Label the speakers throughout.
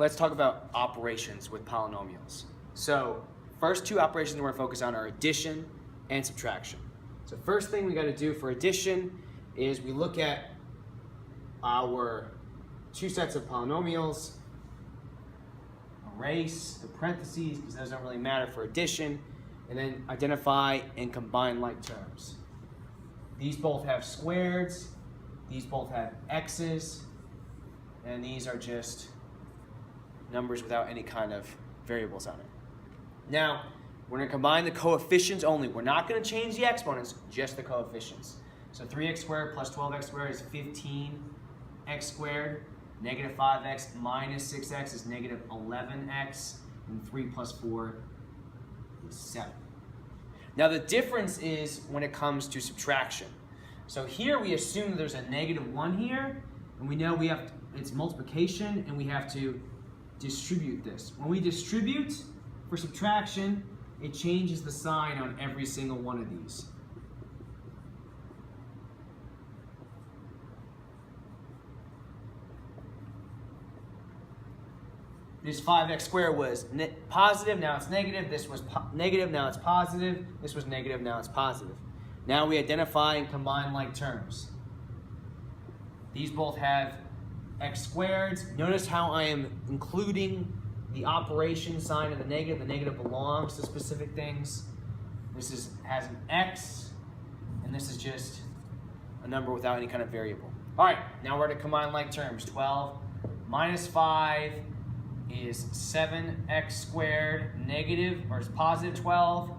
Speaker 1: let's talk about operations with polynomials. So first two operations we're going to focus on are addition and subtraction. So first thing we got to do for addition is we look at our two sets of polynomials, erase the parentheses because those don't really matter for addition, and then identify and combine like terms. These both have squareds, these both have x's, and these are just numbers without any kind of variables on it. Now, we're going to combine the coefficients only. We're not going to change the exponents, just the coefficients. So 3x squared plus 12x squared is 15x squared. Negative 5x minus 6x is negative 11x. And 3 plus 4 is 7. Now the difference is when it comes to subtraction. So here we assume there's a negative 1 here. And we know it's multiplication and we have to distribute this. When we distribute for subtraction, it changes the sign on every single one of these. This 5x squared was positive, now it's negative. This was negative, now it's positive. This was negative, now it's positive. Now we identify and combine like terms. These both have x squareds. Notice how I am including the operation sign of the negative. The negative belongs to specific things. This has an x, and this is just a number without any kind of variable. All right, now we're to combine like terms. 12 minus 5 is 7x squared negative, or is positive 12,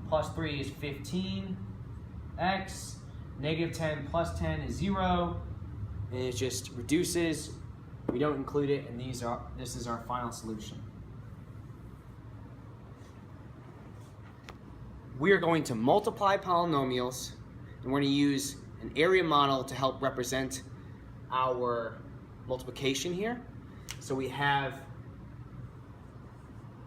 Speaker 1: plus 3 is 15x, negative 10 plus 10 is 0, and it just reduces. We don't include it, and this is our final solution. We are going to multiply polynomials, and we're going to use an area model to help represent our multiplication here. So we have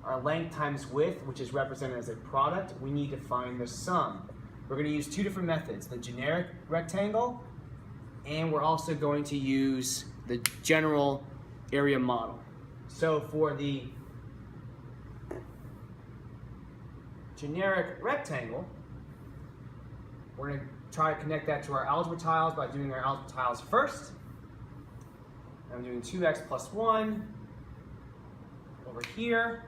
Speaker 1: our length times width, which is represented as a product. We need to find the sum. We're going to use two different methods, the generic rectangle, and we're also going to use the general area model. So for the generic rectangle, we're going to try to connect that to our algebra tiles by doing our algebra tiles first. I'm doing 2x plus 1 over here.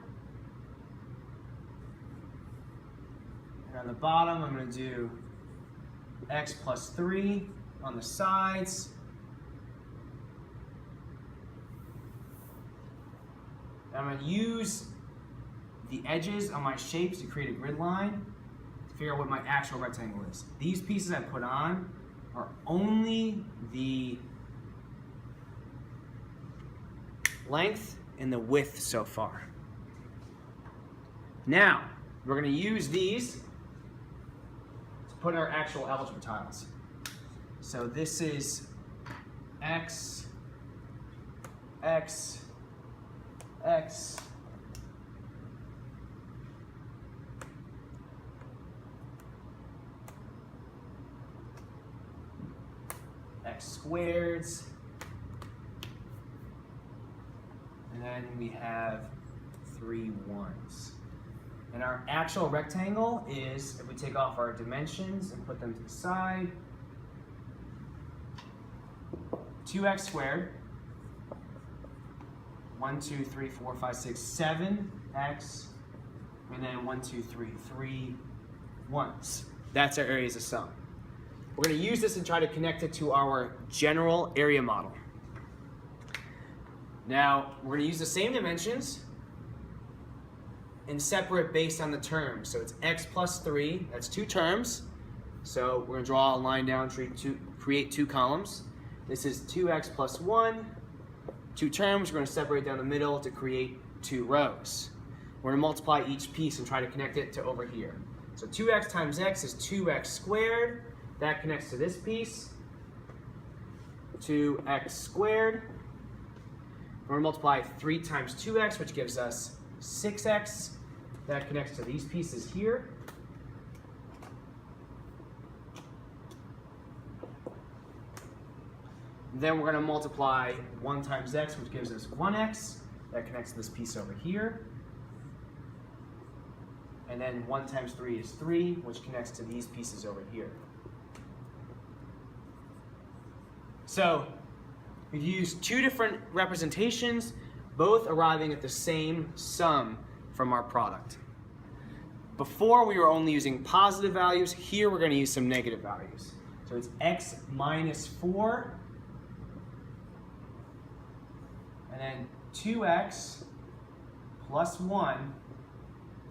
Speaker 1: And on the bottom, I'm going to do x plus 3 on the sides. I'm going to use the edges on my shapes to create a grid line to figure out what my actual rectangle is. These pieces I put on are only the length and the width so far. Now, we're going to use these to put in our actual algebra tiles. So this is x, x, x, x squareds, and then we have 3 1s. And our actual rectangle is, if we take off our dimensions and put them to the side, 2x squared, 1, 2, 3, 4, 5, 6, 7x, and then 1, 2, 3, 3 1s. That's our areas of sum. We're going to use this and try to connect it to our general area model. Now, we're going to use the same dimensions and separate based on the terms. So it's x plus 3, that's 2 terms. So we're going to draw a line down to create 2 columns. This is 2x plus 1, 2 terms. We're going to separate down the middle to create 2 rows. We're going to multiply each piece and try to connect it to over here. So 2x times x is 2x squared. That connects to this piece, 2x squared. We're going to multiply 3 times 2x, which gives us 6x. That connects to these pieces here. Then we're going to multiply 1 times x, which gives us 1x. that connects to this piece over here. And then 1 times 3 is 3, which connects to these pieces over here. So we've used two different representations, both arriving at the same sum from our product. Before we were only using positive values. Here we're going to use some negative values. So it's x minus 4, and then 2x plus 1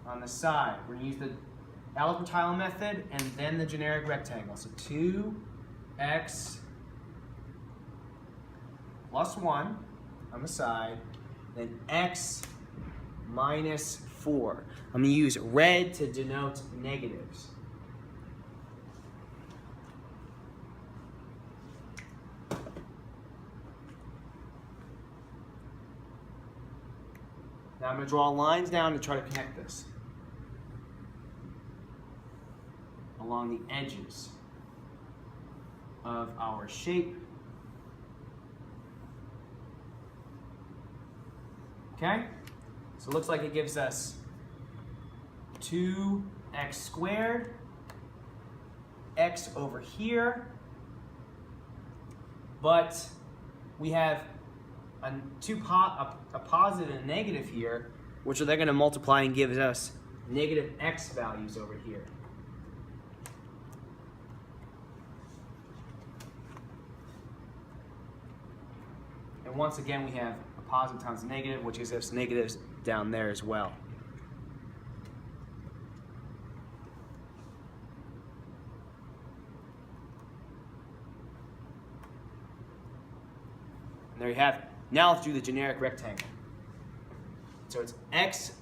Speaker 1: on the side. We're going to use the Allen-Tile method and then the generic rectangle. So 2x plus 1 on the side, then x minus 4. I'm going to use red to denote negatives. Now I'm going to draw lines down to try to connect this along the edges of our shape. Okay? So it looks like it gives us 2x squared, x over here, but we have a positive and a negative here, which are they're going to multiply and give us negative x values over here. And once again, we have a positive times a negative, which gives us negatives down there as well. And there you have it. Now let's do the generic rectangle. So it's x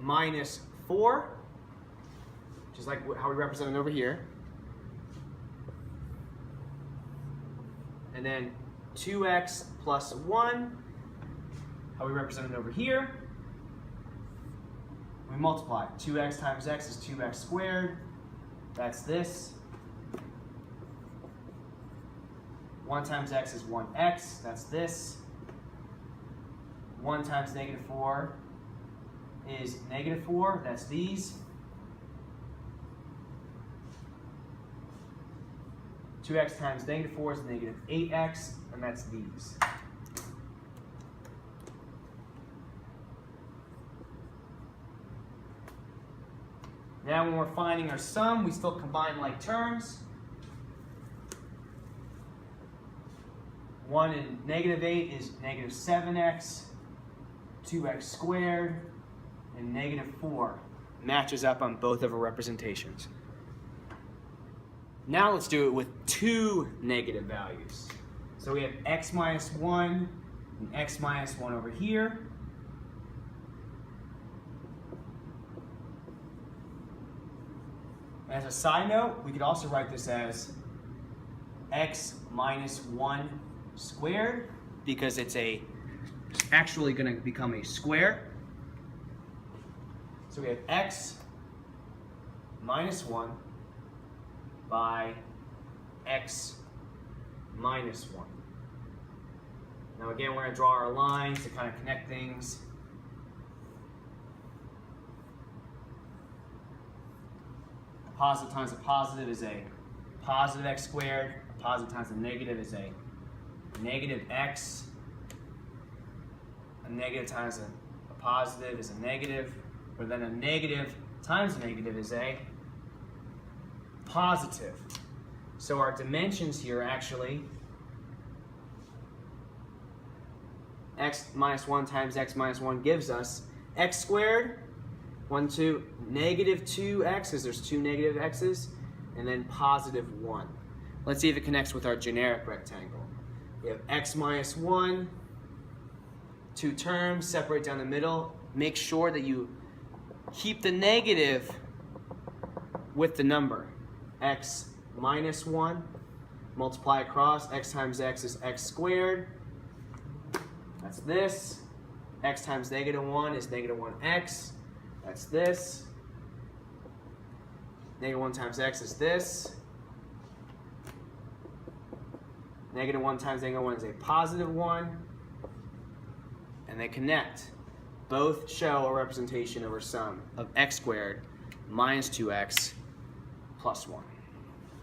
Speaker 1: minus 4, just like how we represent it over here. And then 2x plus 1, how we represent it over here. We multiply. 2x times x is 2x squared. That's this. 1 times x is 1x. That's this. 1 times negative 4 is negative 4. That's these. 2x times negative 4 is negative 8x, and that's these. Now when we're finding our sum, we still combine like terms. 1 and negative 8 is negative 7x, 2x squared, and negative 4. Matches up on both of our representations. Now let's do it with two negative values. So we have x minus 1 and x minus 1 over here. As a side note, we could also write this as x minus 1 squared, because it's actually going to become a square. So we have x minus 1 by x minus 1. Now again, we're going to draw our lines to kind of connect things. A positive times a positive is a positive x squared. A positive times a negative is a negative x. A negative times a positive is a negative. But then a negative times a negative is a positive. So our dimensions here actually, x minus 1 times x minus 1 gives us x squared, 1, 2, negative 2x, because there's two negative x's, and then positive 1. Let's see if it connects with our generic rectangle. We have x minus 1, two terms, separate down the middle. Make sure that you keep the negative with the number. X minus 1, multiply across, x times x is x squared. That's this. X times negative 1 is negative 1x. That's this. Negative 1 times x is this. Negative 1 times negative 1 is a positive 1. And they connect. both show a representation over sum of x squared minus 2x plus 1.